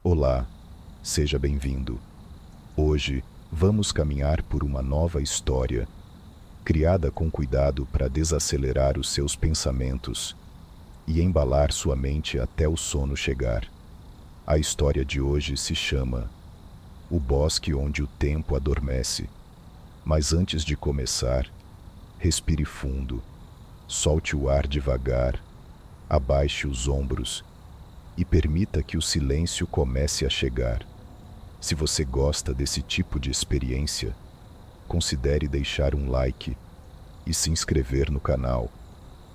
Olá, seja bem-vindo. Hoje, vamos caminhar por uma nova história, criada com cuidado para desacelerar os seus pensamentos e embalar sua mente até o sono chegar. A história de hoje se chama O Bosque Onde o Tempo Adormece. Mas antes de começar, respire fundo, solte o ar devagar, abaixe os ombros e permita que o silêncio comece a chegar. Se você gosta desse tipo de experiência, considere deixar um like e se inscrever no canal,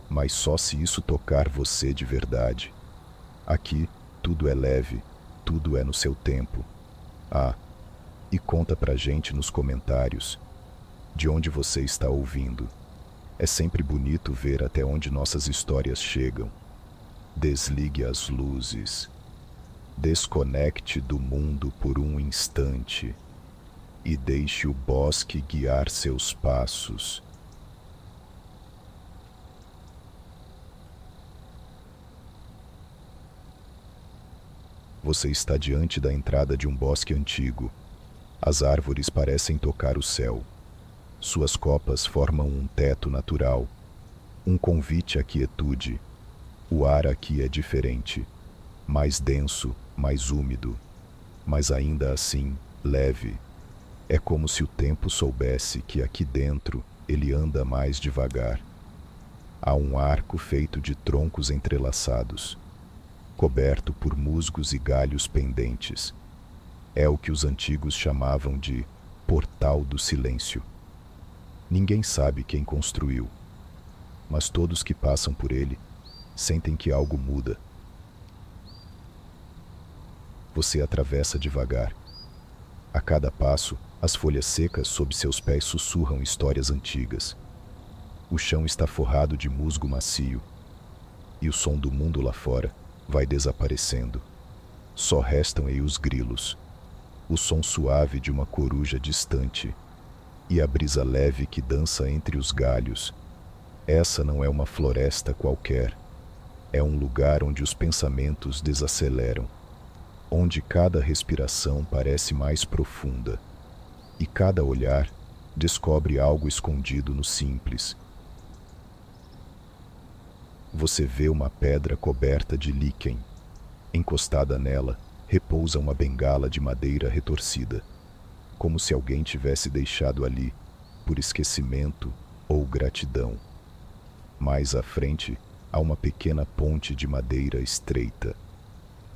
mas só se isso tocar você de verdade. Aqui, tudo é leve, tudo é no seu tempo. Ah, e conta pra gente nos comentários de onde você está ouvindo. É sempre bonito ver até onde nossas histórias chegam. Desligue as luzes. Desconecte do mundo por um instante e deixe o bosque guiar seus passos. Você está diante da entrada de um bosque antigo. As árvores parecem tocar o céu. Suas copas formam um teto natural, um convite à quietude. O ar aqui é diferente, mais denso, mais úmido, mas ainda assim leve. É como se o tempo soubesse que aqui dentro ele anda mais devagar. Há um arco feito de troncos entrelaçados, coberto por musgos e galhos pendentes. É o que os antigos chamavam de Portal do Silêncio. Ninguém sabe quem construiu, mas todos que passam por ele sentem que algo muda. Você atravessa devagar. A cada passo, as folhas secas sob seus pés sussurram histórias antigas. O chão está forrado de musgo macio, e o som do mundo lá fora vai desaparecendo. Só restam aí os grilos, o som suave de uma coruja distante e a brisa leve que dança entre os galhos. Essa não é uma floresta qualquer. É um lugar onde os pensamentos desaceleram, onde cada respiração parece mais profunda e cada olhar descobre algo escondido no simples. Você vê uma pedra coberta de líquen. Encostada nela, repousa uma bengala de madeira retorcida, como se alguém tivesse deixado ali por esquecimento ou gratidão. Mais à frente, há uma pequena ponte de madeira estreita.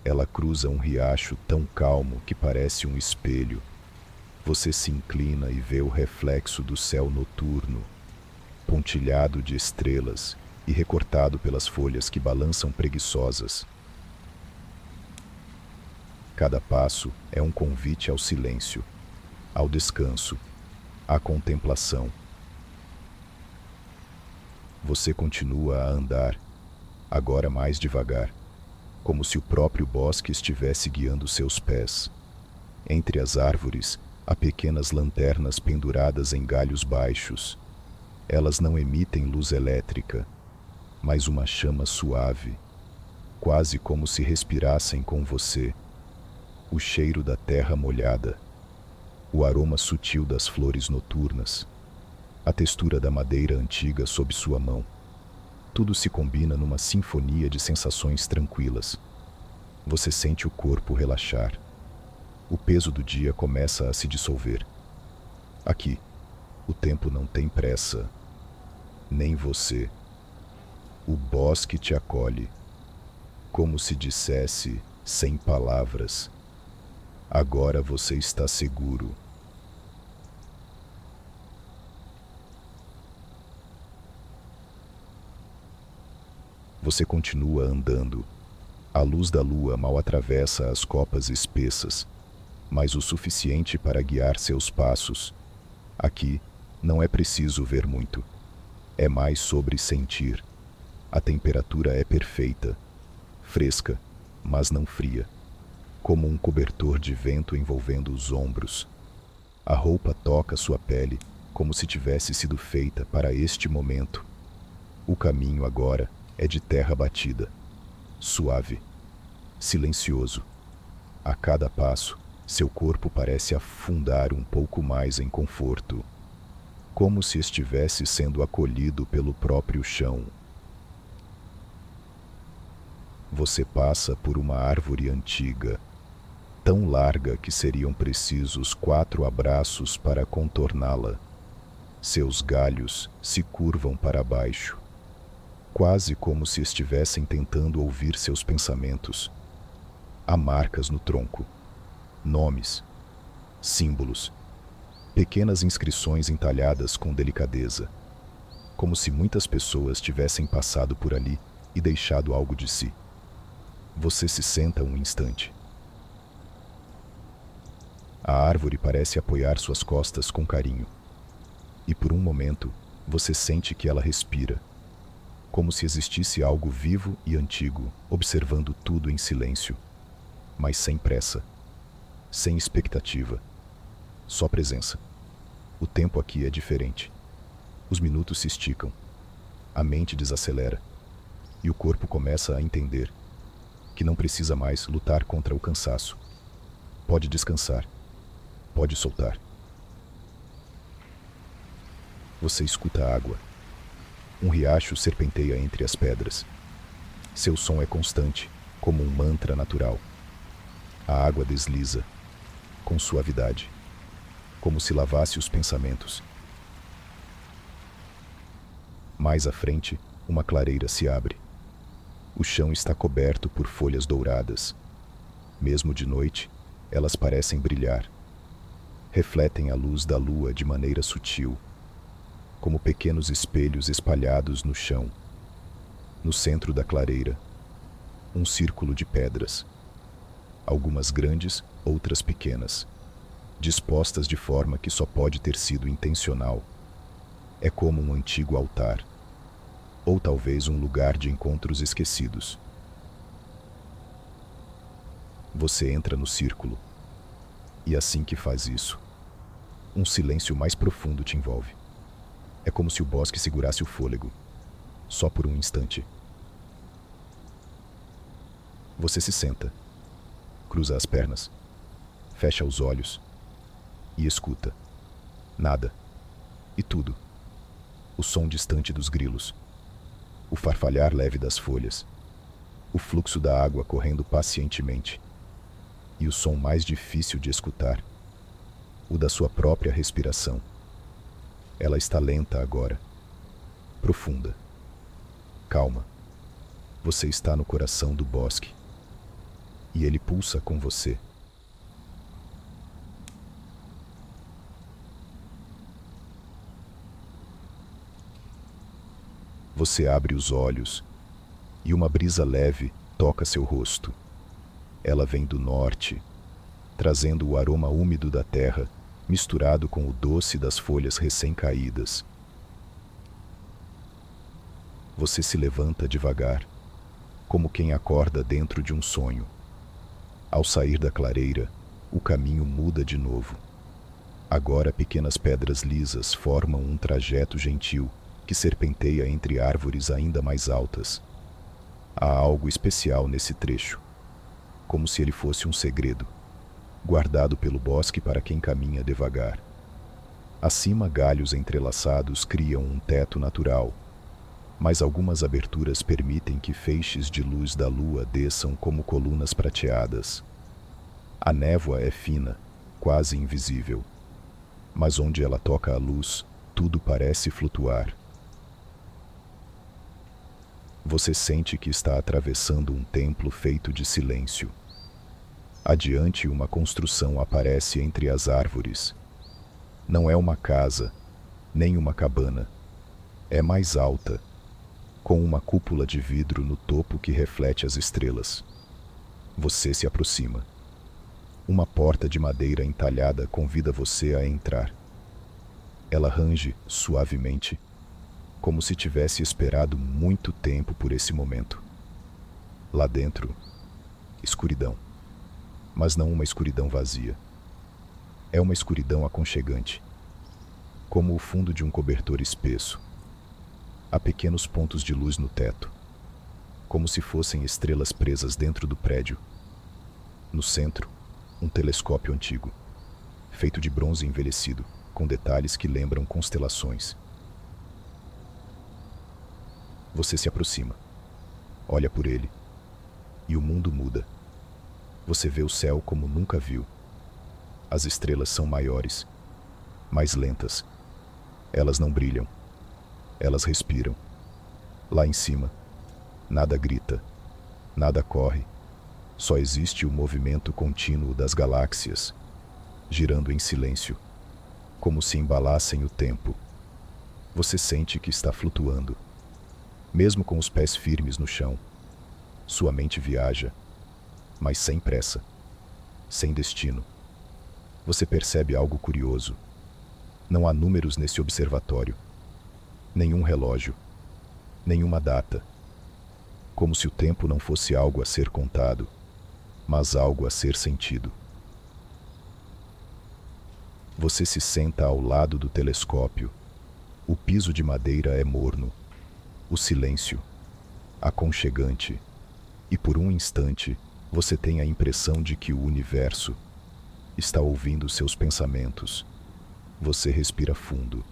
Ela cruza um riacho tão calmo que parece um espelho. Você se inclina e vê o reflexo do céu noturno, pontilhado de estrelas e recortado pelas folhas que balançam preguiçosas. Cada passo é um convite ao silêncio, ao descanso, à contemplação. Você continua a andar, agora mais devagar, como se o próprio bosque estivesse guiando seus pés. Entre as árvores, há pequenas lanternas penduradas em galhos baixos. Elas não emitem luz elétrica, mas uma chama suave, quase como se respirassem com você. O cheiro da terra molhada, o aroma sutil das flores noturnas, a textura da madeira antiga sob sua mão. Tudo se combina numa sinfonia de sensações tranquilas. Você sente o corpo relaxar. O peso do dia começa a se dissolver. Aqui, o tempo não tem pressa, nem você. O bosque te acolhe, como se dissesse, sem palavras: agora você está seguro. Você continua andando. A luz da lua mal atravessa as copas espessas, mas o suficiente para guiar seus passos. Aqui, não é preciso ver muito. É mais sobre sentir. A temperatura é perfeita, fresca, mas não fria, como um cobertor de vento envolvendo os ombros. A roupa toca sua pele como se tivesse sido feita para este momento. O caminho agora é de terra batida, suave, silencioso. A cada passo, seu corpo parece afundar um pouco mais em conforto, como se estivesse sendo acolhido pelo próprio chão. Você passa por uma árvore antiga, tão larga que seriam precisos 4 abraços para contorná-la. Seus galhos se curvam para baixo, quase como se estivessem tentando ouvir seus pensamentos. Há marcas no tronco, nomes, símbolos, pequenas inscrições entalhadas com delicadeza, como se muitas pessoas tivessem passado por ali e deixado algo de si. Você se senta um instante. A árvore parece apoiar suas costas com carinho, e por um momento você sente que ela respira, como se existisse algo vivo e antigo, observando tudo em silêncio, mas sem pressa, sem expectativa, só presença. O tempo aqui é diferente. Os minutos se esticam, a mente desacelera, e o corpo começa a entender que não precisa mais lutar contra o cansaço. Pode descansar, pode soltar. Você escuta a água. Um riacho serpenteia entre as pedras. Seu som é constante, como um mantra natural. A água desliza, com suavidade, como se lavasse os pensamentos. Mais à frente, uma clareira se abre. O chão está coberto por folhas douradas. Mesmo de noite, elas parecem brilhar. Refletem a luz da lua de maneira sutil, como pequenos espelhos espalhados no chão. No centro da clareira, um círculo de pedras. Algumas grandes, outras pequenas, dispostas de forma que só pode ter sido intencional. É como um antigo altar, ou talvez um lugar de encontros esquecidos. Você entra no círculo, e assim que faz isso, um silêncio mais profundo te envolve. É como se o bosque segurasse o fôlego, só por um instante. Você se senta, cruza as pernas, fecha os olhos e escuta. Nada. E tudo. O som distante dos grilos, o farfalhar leve das folhas, o fluxo da água correndo pacientemente, e o som mais difícil de escutar, o da sua própria respiração. Ela está lenta agora, profunda, calma. Você está no coração do bosque, e ele pulsa com você. Você abre os olhos e uma brisa leve toca seu rosto. Ela vem do norte, trazendo o aroma úmido da terra, misturado com o doce das folhas recém-caídas. Você se levanta devagar, como quem acorda dentro de um sonho. Ao sair da clareira, o caminho muda de novo. Agora pequenas pedras lisas formam um trajeto gentil que serpenteia entre árvores ainda mais altas. Há algo especial nesse trecho, como se ele fosse um segredo, guardado pelo bosque para quem caminha devagar. Acima, galhos entrelaçados criam um teto natural, mas algumas aberturas permitem que feixes de luz da lua desçam como colunas prateadas. A névoa é fina, quase invisível, mas onde ela toca a luz, tudo parece flutuar. Você sente que está atravessando um templo feito de silêncio. Adiante, uma construção aparece entre as árvores. Não é uma casa, nem uma cabana. É mais alta, com uma cúpula de vidro no topo que reflete as estrelas. Você se aproxima. Uma porta de madeira entalhada convida você a entrar. Ela range suavemente, como se tivesse esperado muito tempo por esse momento. Lá dentro, escuridão. Mas não uma escuridão vazia. É uma escuridão aconchegante, como o fundo de um cobertor espesso. Há pequenos pontos de luz no teto, como se fossem estrelas presas dentro do prédio. No centro, Um telescópio antigo, feito de bronze envelhecido, com detalhes que lembram constelações. Você se aproxima, olha por ele, e o mundo muda. Você vê o céu como nunca viu. As estrelas são maiores, mais lentas. Elas não brilham, elas respiram. Lá em cima, nada grita, nada corre. Só existe o movimento contínuo das galáxias, girando em silêncio, como se embalassem o tempo. Você sente que está flutuando, mesmo com os pés firmes no chão. Sua mente viaja, mas sem pressa, sem destino. Você percebe algo curioso. Não há números nesse observatório, nenhum relógio, nenhuma data. Como se o tempo não fosse algo a ser contado, mas algo a ser sentido. Você se senta ao lado do telescópio. O piso de madeira é morno, o silêncio, aconchegante, e por um instante você tem a impressão de que o universo está ouvindo seus pensamentos. Você respira fundo,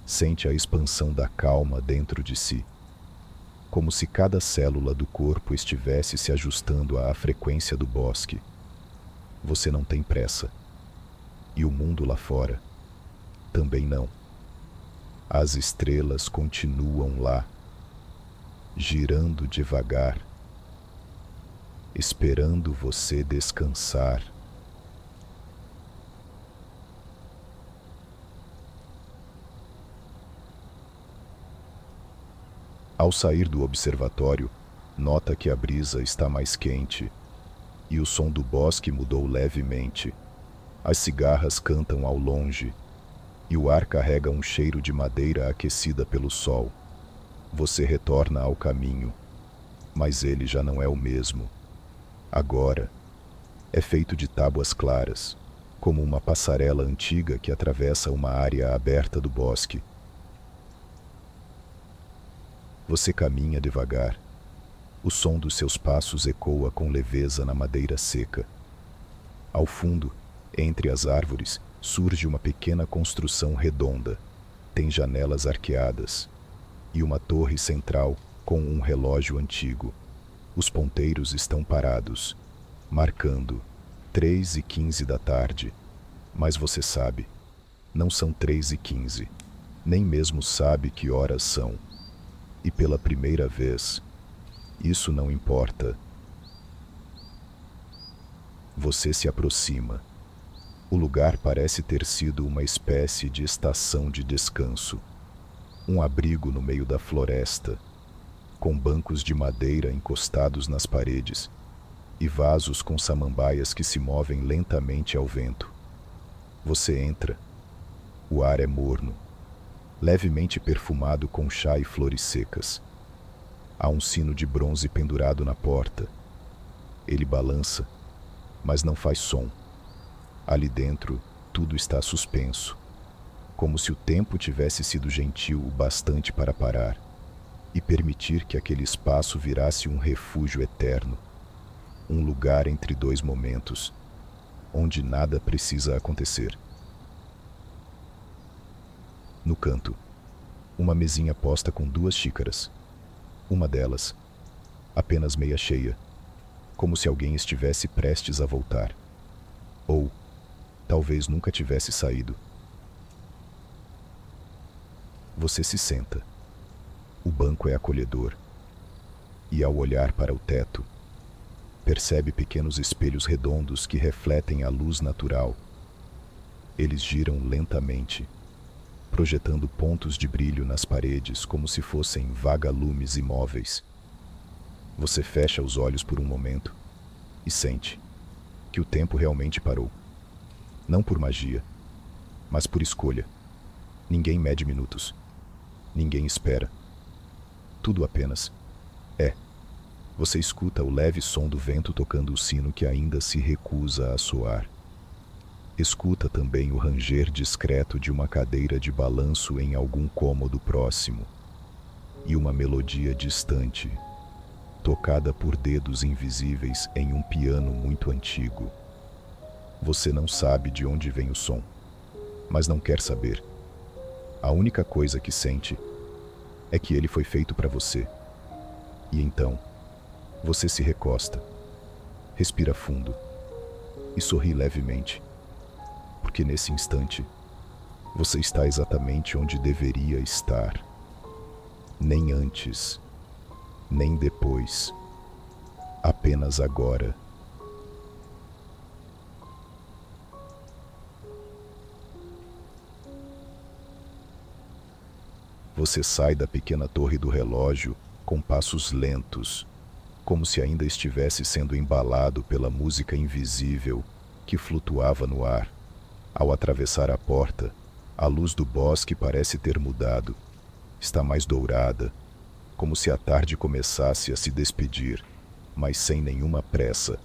sente a expansão da calma dentro de si, como se cada célula do corpo estivesse se ajustando à frequência do bosque. Você não tem pressa, e o mundo lá fora também não. As estrelas continuam lá, girando devagar, esperando você descansar. Ao sair do observatório, nota que a brisa está mais quente e o som do bosque mudou levemente. As cigarras cantam ao longe e o ar carrega um cheiro de madeira aquecida pelo sol. Você retorna ao caminho, mas ele já não é o mesmo. Agora, é feito de tábuas claras, como uma passarela antiga que atravessa uma área aberta do bosque. Você caminha devagar. O som dos seus passos ecoa com leveza na madeira seca. Ao fundo, entre as árvores, surge uma pequena construção redonda. Tem janelas arqueadas e uma torre central com um relógio antigo. Os ponteiros estão parados, marcando 3h15 da tarde. Mas você sabe, não são 3h15, nem mesmo sabe que horas são. E pela primeira vez, isso não importa. Você se aproxima. O lugar parece ter sido uma espécie de estação de descanso. Um abrigo no meio da floresta, com bancos de madeira encostados nas paredes e vasos com samambaias que se movem lentamente ao vento. Você entra. O ar é morno, levemente perfumado com chá e flores secas. Há um sino de bronze pendurado na porta. Ele balança, mas não faz som. Ali dentro, tudo está suspenso, como se o tempo tivesse sido gentil o bastante para parar e permitir que aquele espaço virasse um refúgio eterno, um lugar entre dois momentos, onde nada precisa acontecer. No canto, uma mesinha posta com 2 xícaras. Uma delas, apenas meia cheia, como se alguém estivesse prestes a voltar. Ou, talvez nunca tivesse saído. Você se senta. O banco é acolhedor. E ao olhar para o teto, percebe pequenos espelhos redondos que refletem a luz natural. Eles giram lentamente, projetando pontos de brilho nas paredes como se fossem vagalumes imóveis. Você fecha os olhos por um momento e sente que o tempo realmente parou. Não por magia, mas por escolha. Ninguém mede minutos. Ninguém espera. Tudo apenas é. Você escuta o leve som do vento tocando o sino que ainda se recusa a soar. Escuta também o ranger discreto de uma cadeira de balanço em algum cômodo próximo. E uma melodia distante, tocada por dedos invisíveis em um piano muito antigo. Você não sabe de onde vem o som, mas não quer saber. A única coisa que sente é que ele foi feito para você. E então, você se recosta, respira fundo e sorri levemente, porque nesse instante, você está exatamente onde deveria estar. Nem antes, nem depois, apenas agora. Você sai da pequena torre do relógio com passos lentos, como se ainda estivesse sendo embalado pela música invisível que flutuava no ar. Ao atravessar a porta, a luz do bosque parece ter mudado. Está mais dourada, como se a tarde começasse a se despedir, mas sem nenhuma pressa.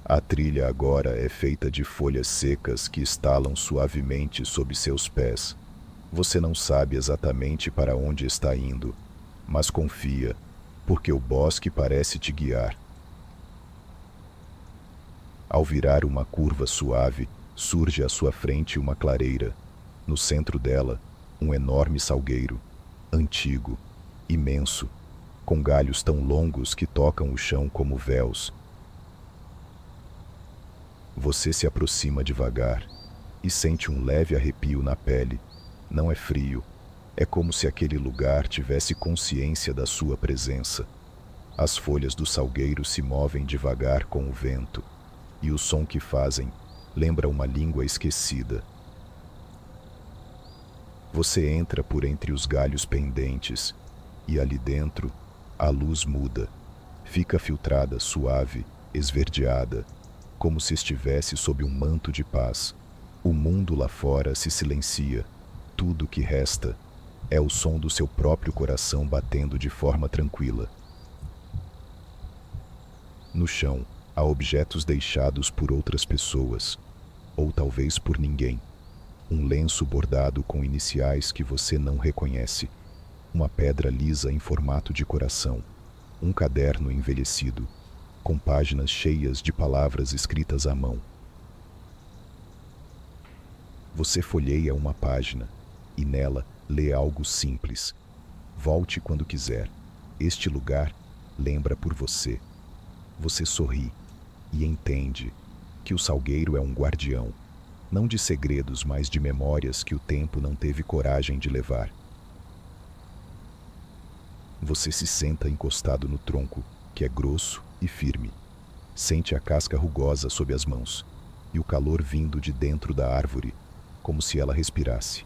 A trilha agora é feita de folhas secas que estalam suavemente sob seus pés. Você não sabe exatamente para onde está indo, mas confia, porque o bosque parece te guiar. Ao virar uma curva suave, surge à sua frente uma clareira. No centro dela, um enorme salgueiro, antigo, imenso, com galhos tão longos que tocam o chão como véus. Você se aproxima devagar e sente um leve arrepio na pele. Não é frio, é como se aquele lugar tivesse consciência da sua presença. As folhas do salgueiro se movem devagar com o vento, e o som que fazem lembra uma língua esquecida. Você entra por entre os galhos pendentes, e ali dentro, a luz muda. Fica filtrada, suave, esverdeada, como se estivesse sob um manto de paz. O mundo lá fora se silencia. Tudo que resta é o som do seu próprio coração batendo de forma tranquila. No chão, há objetos deixados por outras pessoas, ou talvez por ninguém. Um lenço bordado com iniciais que você não reconhece, uma pedra lisa em formato de coração, um caderno envelhecido, com páginas cheias de palavras escritas à mão. Você folheia uma página e nela lê algo simples. Volte quando quiser. Este lugar lembra por você. Você sorri e entende que o salgueiro é um guardião, não de segredos, mas de memórias que o tempo não teve coragem de levar. Você se senta encostado no tronco, que é grosso e firme. Sente a casca rugosa sob as mãos e o calor vindo de dentro da árvore, como se ela respirasse.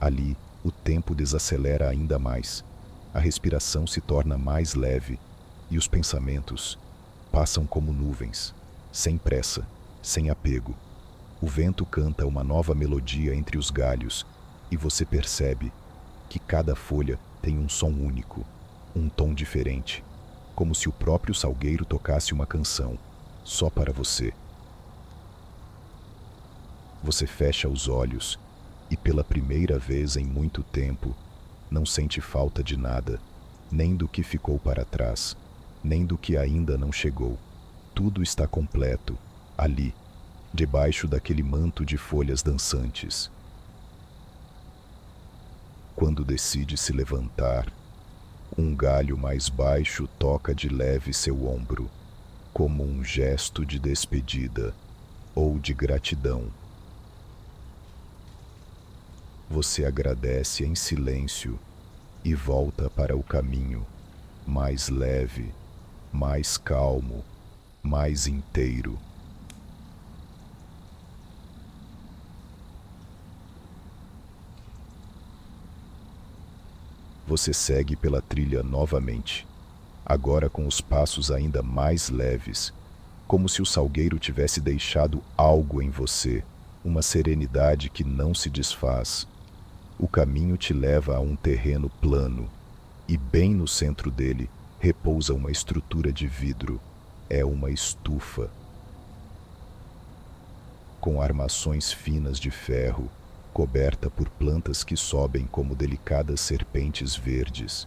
Ali, o tempo desacelera ainda mais, a respiração se torna mais leve e os pensamentos passam como nuvens, sem pressa, sem apego. O vento canta uma nova melodia entre os galhos e você percebe que cada folha tem um som único, um tom diferente, como se o próprio salgueiro tocasse uma canção, só para você. Você fecha os olhos e pela primeira vez em muito tempo, não sente falta de nada, nem do que ficou para trás, nem do que ainda não chegou. Tudo está completo, ali, debaixo daquele manto de folhas dançantes. Quando decide se levantar, um galho mais baixo toca de leve seu ombro, como um gesto de despedida ou de gratidão. Você agradece em silêncio e volta para o caminho, mais leve, mais calmo, mais inteiro. Você segue pela trilha novamente, agora com os passos ainda mais leves, como se o salgueiro tivesse deixado algo em você, uma serenidade que não se desfaz. O caminho te leva a um terreno plano, e bem no centro dele repousa uma estrutura de vidro. É uma estufa, com armações finas de ferro, coberta por plantas que sobem como delicadas serpentes verdes.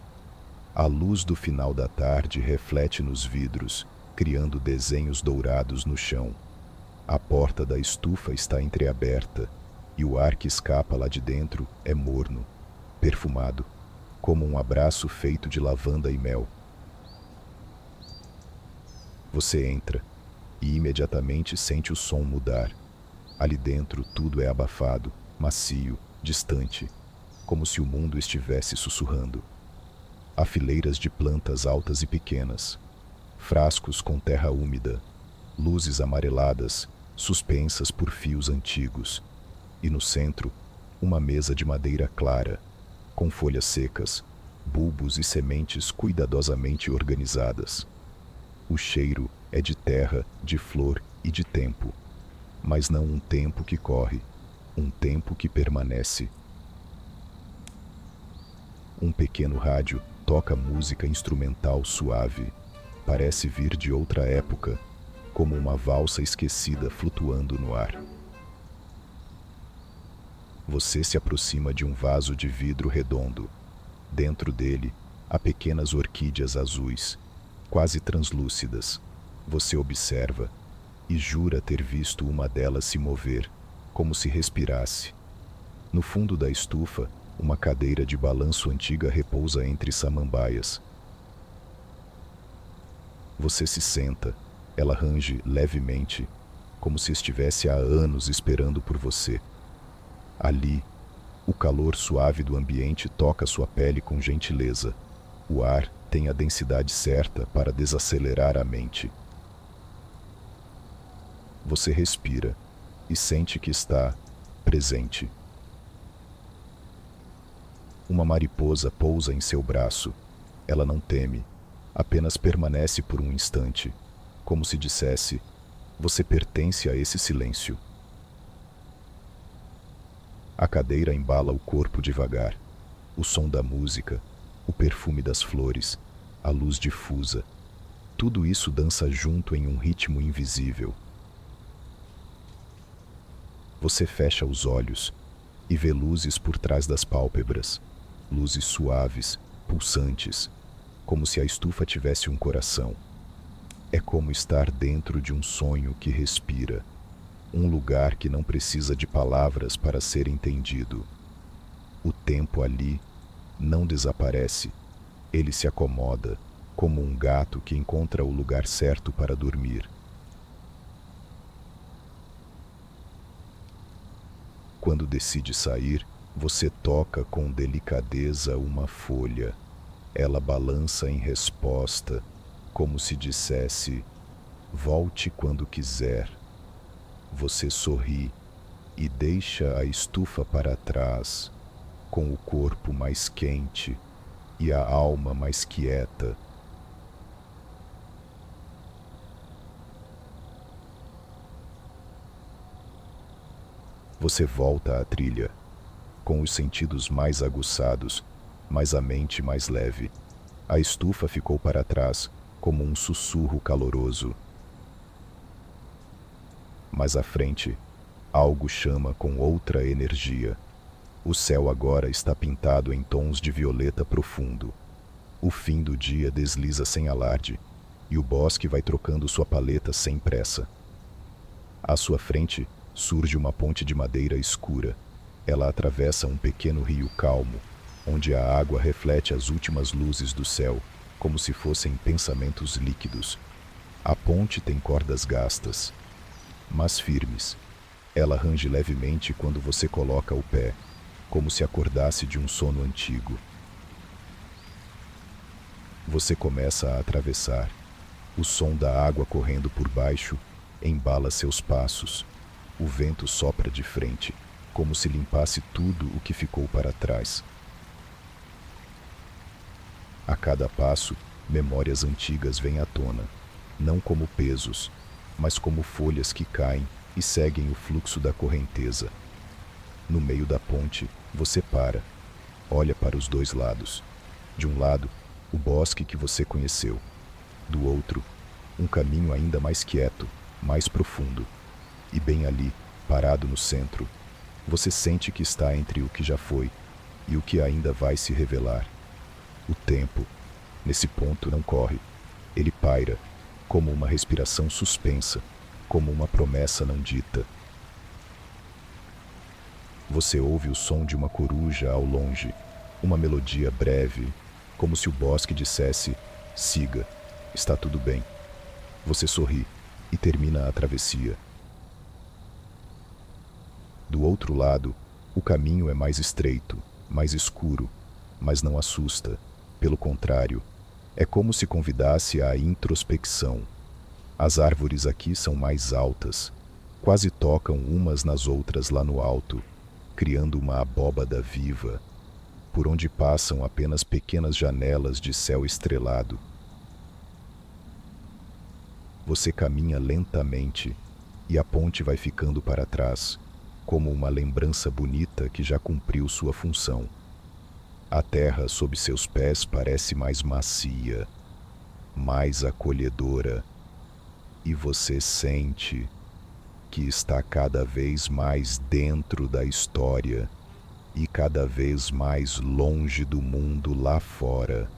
A luz do final da tarde reflete nos vidros, criando desenhos dourados no chão. A porta da estufa está entreaberta e o ar que escapa lá de dentro é morno, perfumado, como um abraço feito de lavanda e mel. Você entra e imediatamente sente o som mudar. Ali dentro tudo é abafado, macio, distante, como se o mundo estivesse sussurrando. Há fileiras de plantas altas e pequenas, frascos com terra úmida, luzes amareladas, suspensas por fios antigos, e no centro, uma mesa de madeira clara, com folhas secas, bulbos e sementes cuidadosamente organizadas. O cheiro é de terra, de flor e de tempo, mas não um tempo que corre, um tempo que permanece. Um pequeno rádio toca música instrumental suave, parece vir de outra época, como uma valsa esquecida flutuando no ar. Você se aproxima de um vaso de vidro redondo. Dentro dele, há pequenas orquídeas azuis, quase translúcidas. Você observa e jura ter visto uma delas se mover, como se respirasse. No fundo da estufa, uma cadeira de balanço antiga repousa entre samambaias. Você se senta, ela range levemente, como se estivesse há anos esperando por você. Ali, o calor suave do ambiente toca sua pele com gentileza. O ar tem a densidade certa para desacelerar a mente. Você respira e sente que está presente. Uma mariposa pousa em seu braço. Ela não teme, apenas permanece por um instante, como se dissesse: você pertence a esse silêncio. A cadeira embala o corpo devagar. O som da música, o perfume das flores, a luz difusa, tudo isso dança junto em um ritmo invisível. Você fecha os olhos e vê luzes por trás das pálpebras, luzes suaves, pulsantes, como se a estufa tivesse um coração. É como estar dentro de um sonho que respira, um lugar que não precisa de palavras para ser entendido. O tempo ali não desaparece, ele se acomoda, como um gato que encontra o lugar certo para dormir. Quando decide sair, você toca com delicadeza uma folha. Ela balança em resposta, como se dissesse: volte quando quiser. Você sorri e deixa a estufa para trás, com o corpo mais quente e a alma mais quieta. Você volta à trilha, com os sentidos mais aguçados, mas a mente mais leve. A estufa ficou para trás, como um sussurro caloroso. Mas à frente, algo chama com outra energia. O céu agora está pintado em tons de violeta profundo. O fim do dia desliza sem alarde, e o bosque vai trocando sua paleta sem pressa. À sua frente, surge uma ponte de madeira escura. Ela atravessa um pequeno rio calmo, onde a água reflete as últimas luzes do céu, como se fossem pensamentos líquidos. A ponte tem cordas gastas, mas firmes. Ela range levemente quando você coloca o pé, como se acordasse de um sono antigo. Você começa a atravessar. O som da água correndo por baixo embala seus passos. O vento sopra de frente, como se limpasse tudo o que ficou para trás. A cada passo, memórias antigas vêm à tona, não como pesos, mas como folhas que caem e seguem o fluxo da correnteza. No meio da ponte, você para, olha para os dois lados. De um lado, o bosque que você conheceu. Do outro, um caminho ainda mais quieto, mais profundo. E bem ali, parado no centro, você sente que está entre o que já foi e o que ainda vai se revelar. O tempo, nesse ponto, não corre. Ele paira, como uma respiração suspensa, como uma promessa não dita. Você ouve o som de uma coruja ao longe, uma melodia breve, como se o bosque dissesse: siga, está tudo bem. Você sorri e termina a travessia. Do outro lado, o caminho é mais estreito, mais escuro, mas não assusta. Pelo contrário, é como se convidasse à introspecção. As árvores aqui são mais altas, quase tocam umas nas outras lá no alto, criando uma abóbada viva, por onde passam apenas pequenas janelas de céu estrelado. Você caminha lentamente e a ponte vai ficando para trás, como uma lembrança bonita que já cumpriu sua função. A terra sob seus pés parece mais macia, mais acolhedora, e você sente que está cada vez mais dentro da história e cada vez mais longe do mundo lá fora.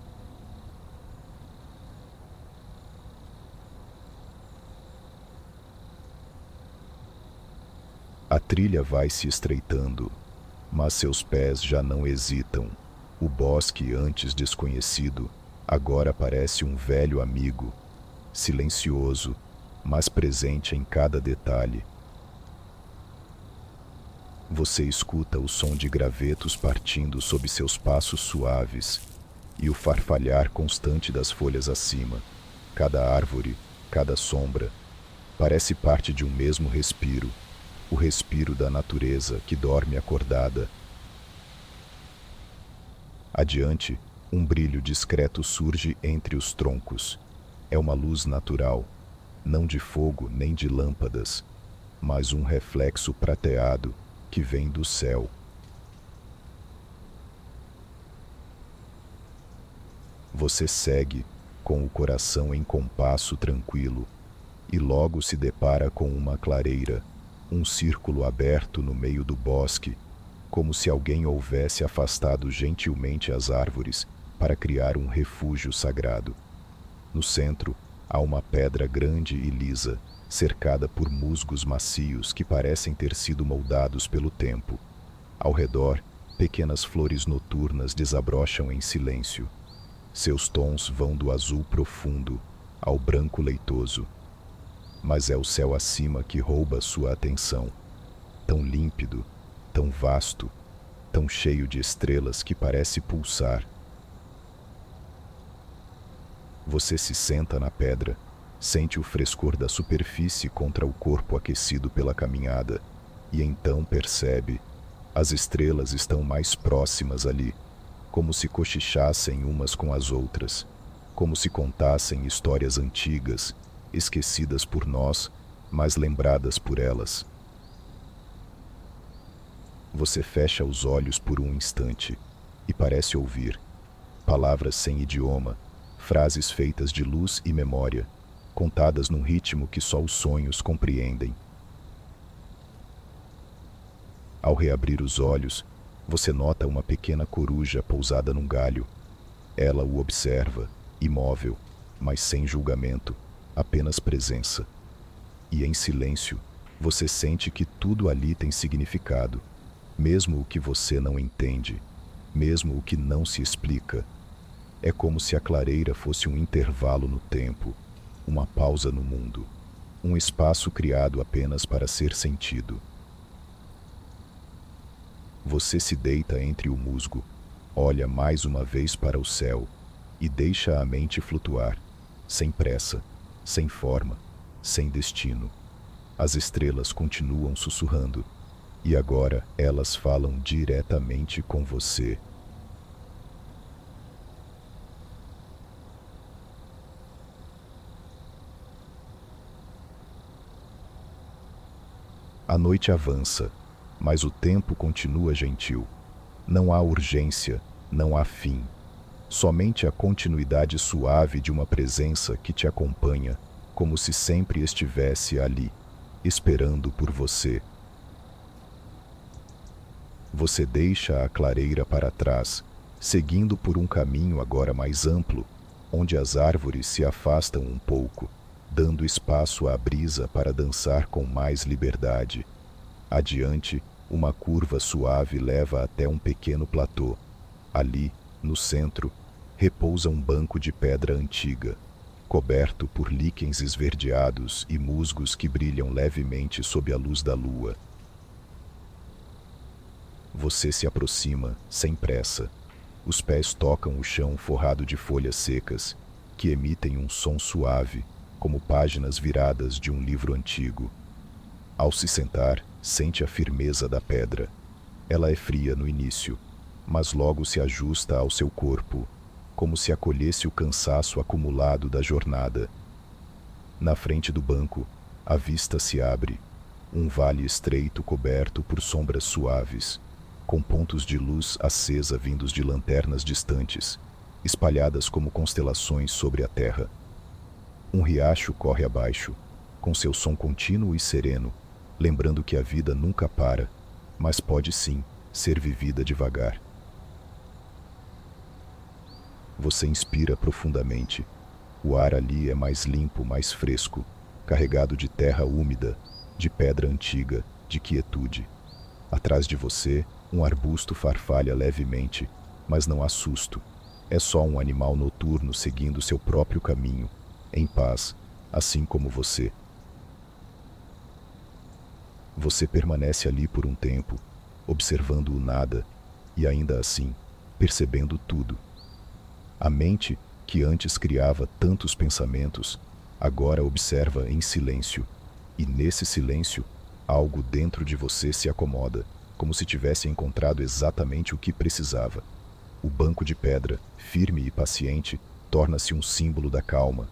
A trilha vai se estreitando, mas seus pés já não hesitam. O bosque, antes desconhecido, agora parece um velho amigo, silencioso, mas presente em cada detalhe. Você escuta o som de gravetos partindo sob seus passos suaves e o farfalhar constante das folhas acima. Cada árvore, cada sombra, parece parte de um mesmo respiro, o respiro da natureza que dorme acordada. Adiante, um brilho discreto surge entre os troncos. É uma luz natural, não de fogo nem de lâmpadas, mas um reflexo prateado que vem do céu. Você segue, com o coração em compasso tranquilo, e logo se depara com uma clareira, um círculo aberto no meio do bosque, como se alguém houvesse afastado gentilmente as árvores para criar um refúgio sagrado. No centro, há uma pedra grande e lisa, cercada por musgos macios que parecem ter sido moldados pelo tempo. Ao redor, pequenas flores noturnas desabrocham em silêncio. Seus tons vão do azul profundo ao branco leitoso. Mas é o céu acima que rouba sua atenção. Tão límpido, tão vasto, tão cheio de estrelas que parece pulsar. Você se senta na pedra, sente o frescor da superfície contra o corpo aquecido pela caminhada, e então percebe: as estrelas estão mais próximas ali, como se cochichassem umas com as outras, como se contassem histórias antigas, esquecidas por nós, mas lembradas por elas. Você fecha os olhos por um instante e parece ouvir palavras sem idioma, frases feitas de luz e memória, contadas num ritmo que só os sonhos compreendem. Ao reabrir os olhos, você nota uma pequena coruja pousada num galho. Ela o observa, imóvel, mas sem julgamento, apenas presença. E em silêncio, você sente que tudo ali tem significado, mesmo o que você não entende, mesmo o que não se explica. É como se a clareira fosse um intervalo no tempo, uma pausa no mundo, um espaço criado apenas para ser sentido. Você se deita entre o musgo, olha mais uma vez para o céu e deixa a mente flutuar, sem pressa, sem forma, sem destino. As estrelas continuam sussurrando, e agora elas falam diretamente com você. A noite avança, mas o tempo continua gentil. Não há urgência, não há fim. Somente a continuidade suave de uma presença que te acompanha, como se sempre estivesse ali, esperando por você. Você deixa a clareira para trás, seguindo por um caminho agora mais amplo, onde as árvores se afastam um pouco, dando espaço à brisa para dançar com mais liberdade. Adiante, uma curva suave leva até um pequeno platô. Ali, no centro, repousa um banco de pedra antiga, coberto por líquens esverdeados e musgos que brilham levemente sob a luz da lua. Você se aproxima, sem pressa. Os pés tocam o chão forrado de folhas secas, que emitem um som suave, como páginas viradas de um livro antigo. Ao se sentar, sente a firmeza da pedra. Ela é fria no início, mas logo se ajusta ao seu corpo, como se acolhesse o cansaço acumulado da jornada. Na frente do banco, a vista se abre, um vale estreito coberto por sombras suaves, com pontos de luz acesa vindos de lanternas distantes, espalhadas como constelações sobre a terra. Um riacho corre abaixo, com seu som contínuo e sereno, lembrando que a vida nunca para, mas pode sim ser vivida devagar. Você inspira profundamente. O ar ali é mais limpo, mais fresco, carregado de terra úmida, de pedra antiga, de quietude. Atrás de você, um arbusto farfalha levemente, mas não há susto. É só um animal noturno seguindo seu próprio caminho, em paz, assim como você. Você permanece ali por um tempo, observando o nada, e ainda assim, percebendo tudo. A mente, que antes criava tantos pensamentos, agora observa em silêncio, e nesse silêncio, algo dentro de você se acomoda, como se tivesse encontrado exatamente o que precisava. O banco de pedra, firme e paciente, torna-se um símbolo da calma.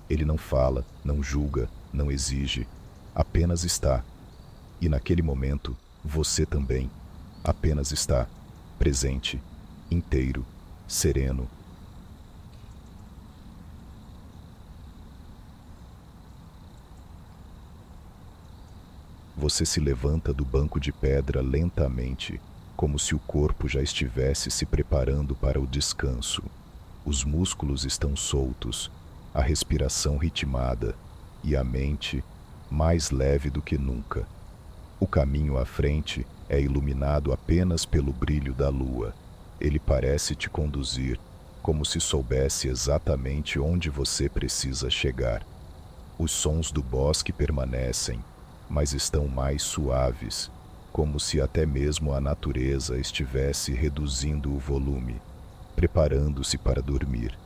Ele não fala, não julga, não exige, apenas está. E naquele momento, você também apenas está, presente, inteiro, sereno. Você se levanta do banco de pedra lentamente, como se o corpo já estivesse se preparando para o descanso. Os músculos estão soltos, a respiração ritmada e a mente mais leve do que nunca. O caminho à frente é iluminado apenas pelo brilho da lua. Ele parece te conduzir, como se soubesse exatamente onde você precisa chegar. Os sons do bosque permanecem, mas estão mais suaves, como se até mesmo a natureza estivesse reduzindo o volume, preparando-se para dormir.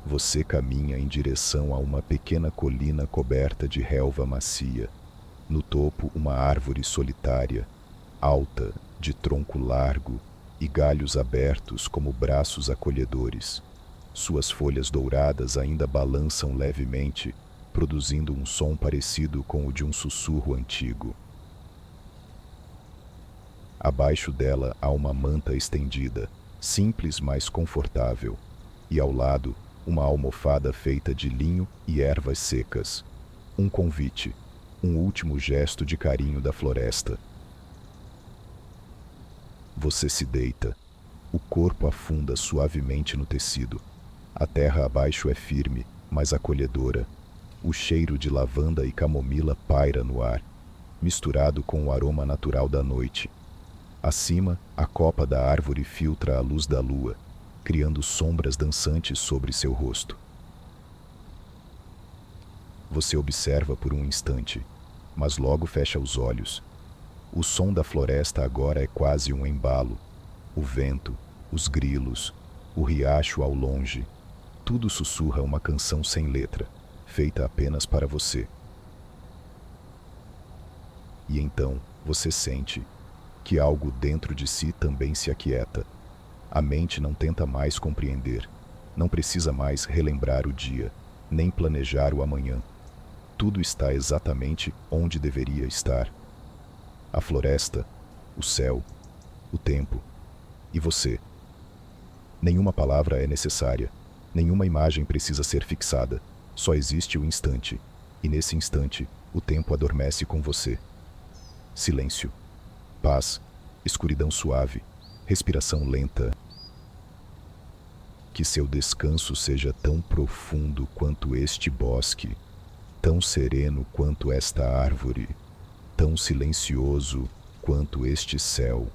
Você caminha em direção a uma pequena colina coberta de relva macia. No topo, uma árvore solitária, alta, de tronco largo e galhos abertos como braços acolhedores. Suas folhas douradas ainda balançam levemente, produzindo um som parecido com o de um sussurro antigo. Abaixo dela há uma manta estendida, simples mas confortável, e ao lado, uma almofada feita de linho e ervas secas. Um convite, um último gesto de carinho da floresta. Você se deita. O corpo afunda suavemente no tecido. A terra abaixo é firme, mas acolhedora. O cheiro de lavanda e camomila paira no ar, misturado com o aroma natural da noite. Acima, a copa da árvore filtra a luz da lua, criando sombras dançantes sobre seu rosto. Você observa por um instante, mas logo fecha os olhos. O som da floresta agora é quase um embalo. O vento, os grilos, o riacho ao longe, tudo sussurra uma canção sem letra, feita apenas para você. E então você sente que algo dentro de si também se aquieta. A mente não tenta mais compreender, não precisa mais relembrar o dia, nem planejar o amanhã. Tudo está exatamente onde deveria estar. A floresta, o céu, o tempo e você. Nenhuma palavra é necessária, nenhuma imagem precisa ser fixada. Só existe o instante, e nesse instante, o tempo adormece com você. Silêncio, paz, escuridão suave, respiração lenta. Que seu descanso seja tão profundo quanto este bosque, tão sereno quanto esta árvore, tão silencioso quanto este céu.